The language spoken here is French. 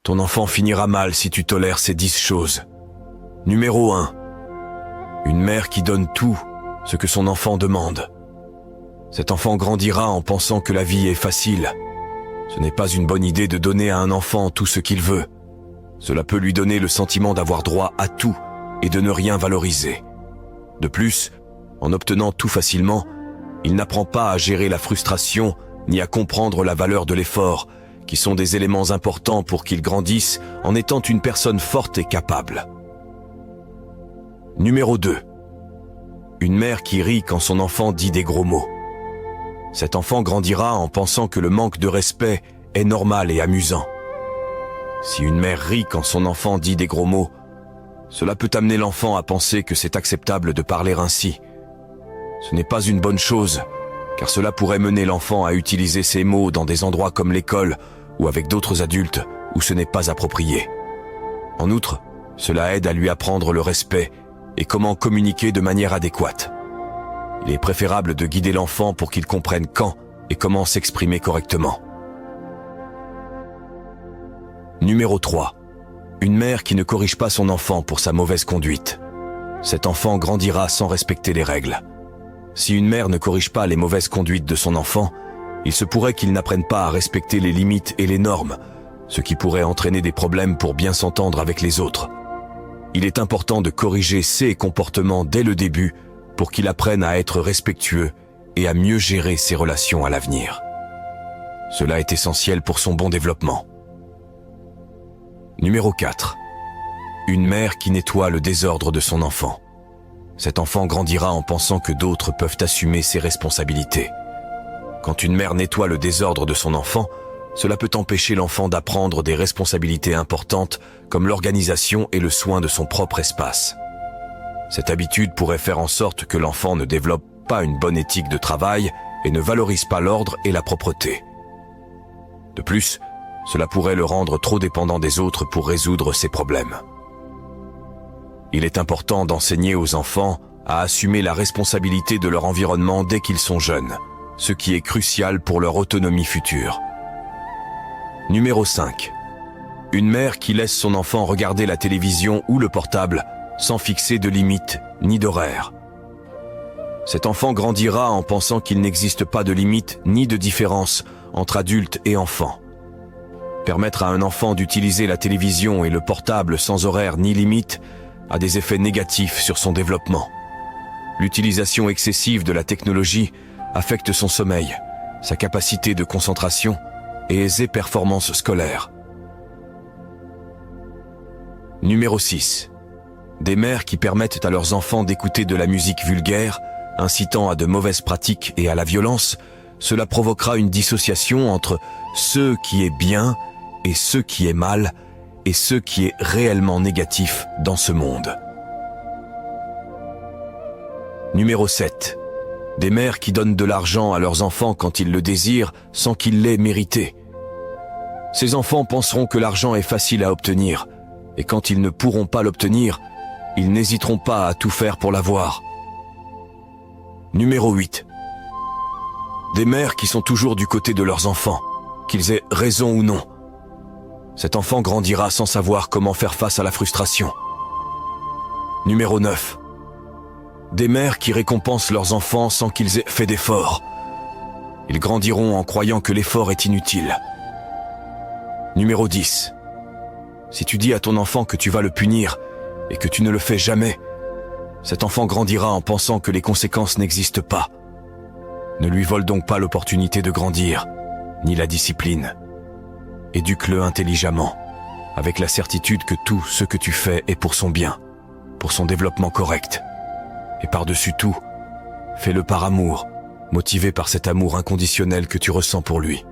Ton enfant finira mal si tu tolères ces 10 choses. Numéro 1. Une mère qui donne tout ce que son enfant demande. Cet enfant grandira en pensant que la vie est facile. Ce n'est pas une bonne idée de donner à un enfant tout ce qu'il veut. Cela peut lui donner le sentiment d'avoir droit à tout et de ne rien valoriser. De plus, en obtenant tout facilement, il n'apprend pas à gérer la frustration ni à comprendre la valeur de l'effort, qui sont des éléments importants pour qu'il grandisse en étant une personne forte et capable. Numéro 2. Une mère qui rit quand son enfant dit des gros mots. Cet enfant grandira en pensant que le manque de respect est normal et amusant. Si une mère rit quand son enfant dit des gros mots, cela peut amener l'enfant à penser que c'est acceptable de parler ainsi. Ce n'est pas une bonne chose, car cela pourrait mener l'enfant à utiliser ces mots dans des endroits comme l'école ou avec d'autres adultes où ce n'est pas approprié. En outre, cela aide à lui apprendre le respect et comment communiquer de manière adéquate. Il est préférable de guider l'enfant pour qu'il comprenne quand et comment s'exprimer correctement. Numéro 3. Une mère qui ne corrige pas son enfant pour sa mauvaise conduite. Cet enfant grandira sans respecter les règles. Si une mère ne corrige pas les mauvaises conduites de son enfant, il se pourrait qu'il n'apprenne pas à respecter les limites et les normes, ce qui pourrait entraîner des problèmes pour bien s'entendre avec les autres. Il est important de corriger ses comportements dès le début pour qu'il apprenne à être respectueux et à mieux gérer ses relations à l'avenir. Cela est essentiel pour son bon développement. Numéro 4. Une mère qui nettoie le désordre de son enfant. Cet enfant grandira en pensant que d'autres peuvent assumer ses responsabilités. Quand une mère nettoie le désordre de son enfant, cela peut empêcher l'enfant d'apprendre des responsabilités importantes comme l'organisation et le soin de son propre espace. Cette habitude pourrait faire en sorte que l'enfant ne développe pas une bonne éthique de travail et ne valorise pas l'ordre et la propreté. De plus, cela pourrait le rendre trop dépendant des autres pour résoudre ses problèmes. Il est important d'enseigner aux enfants à assumer la responsabilité de leur environnement dès qu'ils sont jeunes, ce qui est crucial pour leur autonomie future. Numéro 5. Une mère qui laisse son enfant regarder la télévision ou le portable sans fixer de limites ni d'horaire. Cet enfant grandira en pensant qu'il n'existe pas de limite ni de différence entre adultes et enfants. Permettre à un enfant d'utiliser la télévision et le portable sans horaire ni limite a des effets négatifs sur son développement. L'utilisation excessive de la technologie affecte son sommeil, sa capacité de concentration et ses performances scolaires. Numéro 6. Des mères qui permettent à leurs enfants d'écouter de la musique vulgaire, incitant à de mauvaises pratiques et à la violence, cela provoquera une dissociation entre ce qui est bien et ce qui est mal, et ce qui est réellement négatif dans ce monde. Numéro 7. Des mères qui donnent de l'argent à leurs enfants quand ils le désirent sans qu'ils l'aient mérité. Ces enfants penseront que l'argent est facile à obtenir, et quand ils ne pourront pas l'obtenir, ils n'hésiteront pas à tout faire pour l'avoir. Numéro 8. Des mères qui sont toujours du côté de leurs enfants, qu'ils aient raison ou non. Cet enfant grandira sans savoir comment faire face à la frustration. Numéro 9. Des mères qui récompensent leurs enfants sans qu'ils aient fait d'efforts. Ils grandiront en croyant que l'effort est inutile. Numéro 10. Si tu dis à ton enfant que tu vas le punir et que tu ne le fais jamais, cet enfant grandira en pensant que les conséquences n'existent pas. Ne lui vole donc pas l'opportunité de grandir, ni la discipline. Éduque-le intelligemment, avec la certitude que tout ce que tu fais est pour son bien, pour son développement correct. Et par-dessus tout, fais-le par amour, motivé par cet amour inconditionnel que tu ressens pour lui.